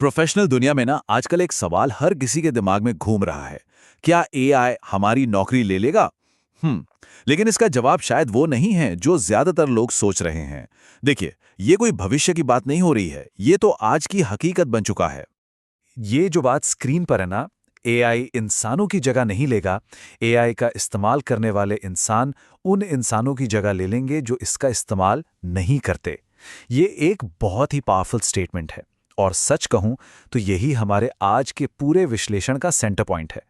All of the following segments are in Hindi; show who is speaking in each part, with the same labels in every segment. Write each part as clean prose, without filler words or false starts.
Speaker 1: प्रोफेशनल दुनिया में ना आजकल एक सवाल हर किसी के दिमाग में घूम रहा है। क्या एआई हमारी नौकरी ले लेगा? लेकिन इसका जवाब शायद वो नहीं है जो ज्यादातर लोग सोच रहे हैं। देखिए, ये कोई भविष्य की बात नहीं हो रही है, ये तो आज की हकीकत बन चुका है।
Speaker 2: ये जो बात स्क्रीन पर है ना, एआई इंसानों की जगह नहीं लेगा। एआई का इस्तेमाल करने वाले इंसान उन इंसानों की जगह ले लेंगे जो इसका इस्तेमाल नहीं करते। ये एक बहुत ही पावरफुल स्टेटमेंट है और सच कहूं तो यही हमारे आज के पूरे विश्लेषण का सेंटर पॉइंट है।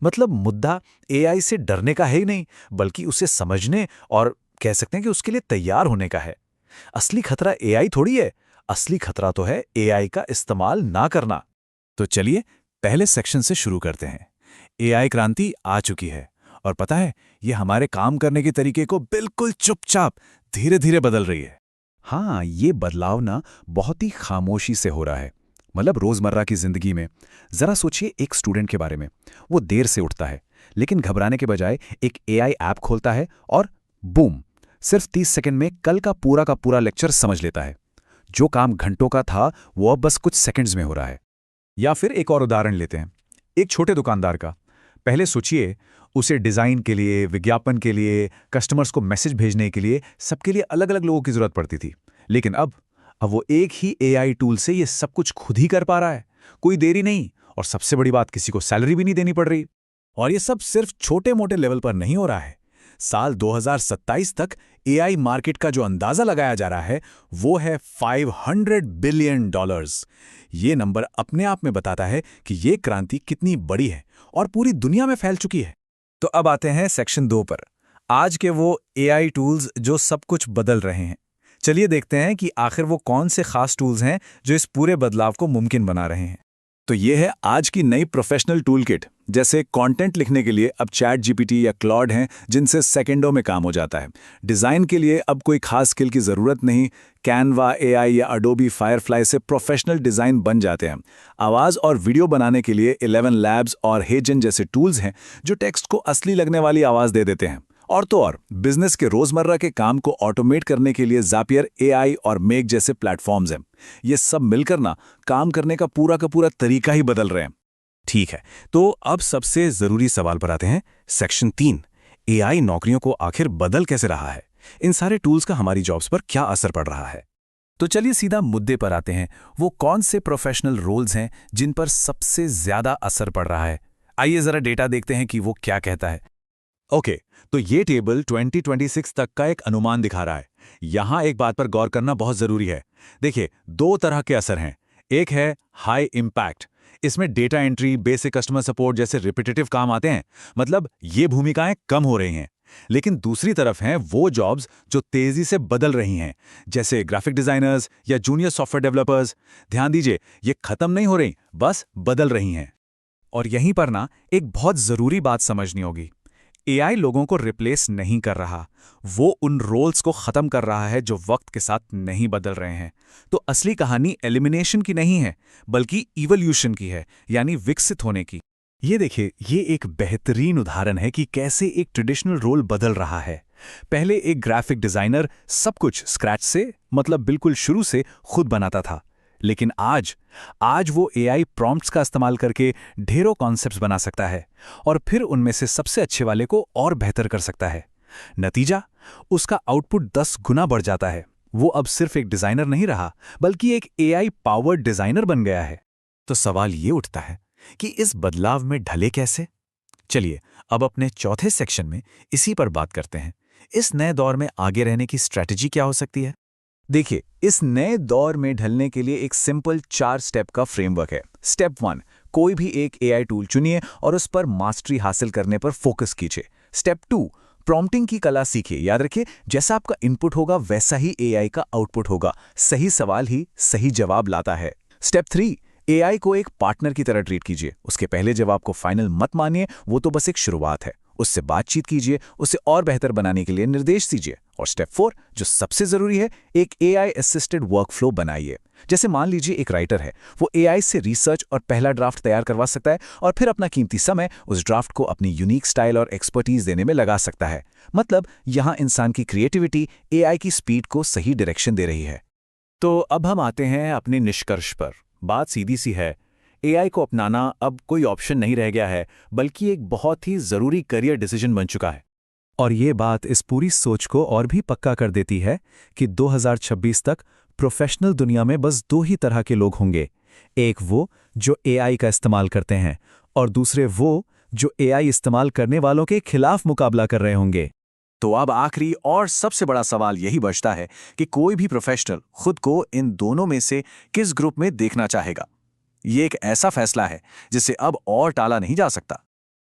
Speaker 2: मतलब मुद्दा एआई से डरने का है ही नहीं, बल्कि उसे समझने और कह सकते हैं कि उसके लिए तैयार होने का है। असली खतरा एआई थोड़ी है, असली खतरा तो है एआई का इस्तेमाल ना करना।
Speaker 1: तो चलिए पहले सेक्शन से शुरू करते हैं। एआई क्रांति आ चुकी है और पता है, ये हमारे काम करने के तरीके को बिल्कुल चुपचाप धीरे धीरे बदल रही है।
Speaker 2: हाँ, ये बदलाव ना बहुत ही खामोशी से हो रहा है। मतलब रोजमर्रा की जिंदगी में जरा सोचिए, एक स्टूडेंट के बारे में। वो देर से उठता है, लेकिन घबराने के बजाय एक एआई ऐप खोलता है और बूम, सिर्फ 30 सेकंड में कल का पूरा लेक्चर समझ लेता है। जो काम घंटों का था वो अब बस कुछ सेकंड्स में हो रहा है। या फिर एक और उदाहरण लेते हैं, एक छोटे दुकानदार का। पहले सोचिए, उसे डिजाइन के लिए, विज्ञापन के लिए, कस्टमर्स को मैसेज भेजने के लिए, सबके लिए अलग अलग लोगों की जरूरत पड़ती थी। लेकिन अब वो एक ही एआई टूल से ये सब कुछ खुद ही कर पा रहा है। कोई देरी नहीं, और सबसे बड़ी बात, किसी को सैलरी भी नहीं देनी पड़ रही।
Speaker 1: और ये सब सिर्फ छोटे मोटे लेवल पर नहीं हो रहा है। साल 2027 तक एआई मार्केट का जो अंदाजा लगाया जा रहा है वो है $500 बिलियन। ये नंबर अपने आप में बताता है कि ये क्रांति कितनी बड़ी है और पूरी दुनिया में फैल चुकी है।
Speaker 2: तो अब आते हैं सेक्शन 2 पर। आज के वो एआई टूल्स जो सब कुछ बदल रहे हैं। चलिए देखते हैं कि आखिर वो कौन से खास टूल्स हैं जो इस पूरे बदलाव को मुमकिन बना रहे हैं।
Speaker 1: तो ये है आज की नई प्रोफेशनल टूल किट। जैसे कंटेंट लिखने के लिए अब चैट जीपीटी या क्लॉड हैं जिनसे सेकंडों में काम हो जाता है। डिज़ाइन के लिए अब कोई खास स्किल की ज़रूरत नहीं, कैनवा एआई या अडोबी फायरफ्लाई से प्रोफेशनल डिज़ाइन बन जाते हैं। आवाज़ और वीडियो बनाने के लिए 11 लैब्स और हेजन जैसे टूल्स हैं जो टेक्स्ट को असली लगने वाली आवाज़ दे देते हैं। और तो और बिजनेस के रोजमर्रा के काम को ऑटोमेट करने के लिए ज़ापियर एआई और मेक जैसे प्लेटफॉर्म्स हैं। ये सब मिलकर ना काम करने का पूरा तरीका ही बदल रहे हैं।
Speaker 2: ठीक है, तो अब सबसे जरूरी सवाल पर आते हैं। सेक्शन 3, एआई नौकरियों को आखिर बदल कैसे रहा है? इन सारे टूल्स का हमारी जॉब्स पर क्या असर पड़ रहा है? तो चलिए सीधा मुद्दे पर आते हैं। वो कौन से प्रोफेशनल रोल्स हैं जिन पर सबसे ज्यादा असर पड़ रहा है? आइए जरा डेटा देखते हैं कि वो क्या कहता है।
Speaker 1: ओके, तो ये टेबल 2026 तक का एक अनुमान दिखा रहा है। यहां एक बात पर गौर करना बहुत जरूरी है। देखिए, दो तरह के असर हैं। एक है हाई इम्पैक्ट। इसमें data entry, basic customer support जैसे रिपीटेटिव काम आते हैं। मतलब ये भूमिकाएं कम हो रही हैं। लेकिन दूसरी तरफ हैं वो जॉब्स जो तेजी से बदल रही हैं, जैसे ग्राफिक डिजाइनर्स या जूनियर सॉफ्टवेयर डेवलपर्स। ध्यान दीजिए, ये खत्म नहीं हो रही, बस बदल रही हैं।
Speaker 2: और यहीं पर ना एक बहुत जरूरी बात समझनी होगी। एआई लोगों को रिप्लेस नहीं कर रहा, वो उन रोल्स को खत्म कर रहा है जो वक्त के साथ नहीं बदल रहे हैं। तो असली कहानी एलिमिनेशन की नहीं है, बल्कि इवोल्यूशन की है, यानी विकसित होने की। ये देखिए, ये एक बेहतरीन उदाहरण है कि कैसे एक ट्रेडिशनल रोल बदल रहा है। पहले एक ग्राफिक डिजाइनर सब कुछ स्क्रैच से, मतलब बिल्कुल शुरू से खुद बनाता था। लेकिन आज वो एआई प्रॉम्प्ट्स का इस्तेमाल करके ढेरों कॉन्सेप्ट्स बना सकता है और फिर उनमें से सबसे अच्छे वाले को और बेहतर कर सकता है। नतीजा, उसका आउटपुट 10 गुना बढ़ जाता है। वो अब सिर्फ एक डिजाइनर नहीं रहा, बल्कि एक एआई पावर्ड डिजाइनर बन गया है।
Speaker 1: तो सवाल ये उठता है कि इस बदलाव में ढले कैसे? चलिए अब अपने चौथे सेक्शन में इसी पर बात करते हैं। इस नए दौर में आगे रहने की स्ट्रैटेजी क्या हो सकती है? देखिए, इस नए दौर में ढलने के लिए एक सिंपल 4 स्टेप का फ्रेमवर्क है। स्टेप 1, कोई भी एक एआई टूल चुनिए और उस पर मास्टरी हासिल करने पर फोकस कीजिए। स्टेप 2, प्रॉम्प्टिंग की कला सीखिए। याद रखिए, जैसा आपका इनपुट होगा वैसा ही एआई का आउटपुट होगा। सही सवाल ही सही जवाब लाता है। स्टेप 3, एआई को एक पार्टनर की तरह ट्रीट कीजिए। उसके पहले जवाब को फाइनल मत मानिए, वो तो बस एक शुरुआत है। उससे बातचीत कीजिए, उसे और बेहतर बनाने के लिए निर्देश दीजिए। और स्टेप 4, जो सबसे जरूरी है, एक एआई असिस्टेड वर्कफ्लो बनाइए। जैसे मान लीजिए एक राइटर है, वो एआई से रिसर्च और पहला ड्राफ्ट तैयार करवा सकता है और फिर अपना कीमती समय उस ड्राफ्ट को अपनी यूनिक स्टाइल और एक्सपर्टीज देने में लगा सकता है। मतलब यहां इंसान की क्रिएटिविटी एआई की स्पीड को सही डायरेक्शन दे रही है।
Speaker 2: तो अब हम आते हैं अपने निष्कर्ष पर।
Speaker 3: बात सीधी सी है। एआई को अपनाना अब कोई ऑप्शन नहीं रह गया है, बल्कि एक बहुत ही ज़रूरी करियर डिसीजन बन चुका है।
Speaker 2: और ये बात इस पूरी सोच को और भी पक्का कर देती है कि 2026 तक प्रोफेशनल दुनिया में बस दो ही तरह के लोग होंगे। एक वो जो एआई का इस्तेमाल करते हैं और दूसरे वो जो एआई इस्तेमाल करने वालों के खिलाफ मुकाबला कर रहे होंगे।
Speaker 1: तो अब आखिरी और सबसे बड़ा सवाल यही बचता है कि कोई भी प्रोफेशनल खुद को इन दोनों में से किस ग्रुप में देखना चाहेगा। ये एक ऐसा फैसला है जिसे अब और टाला नहीं जा सकता।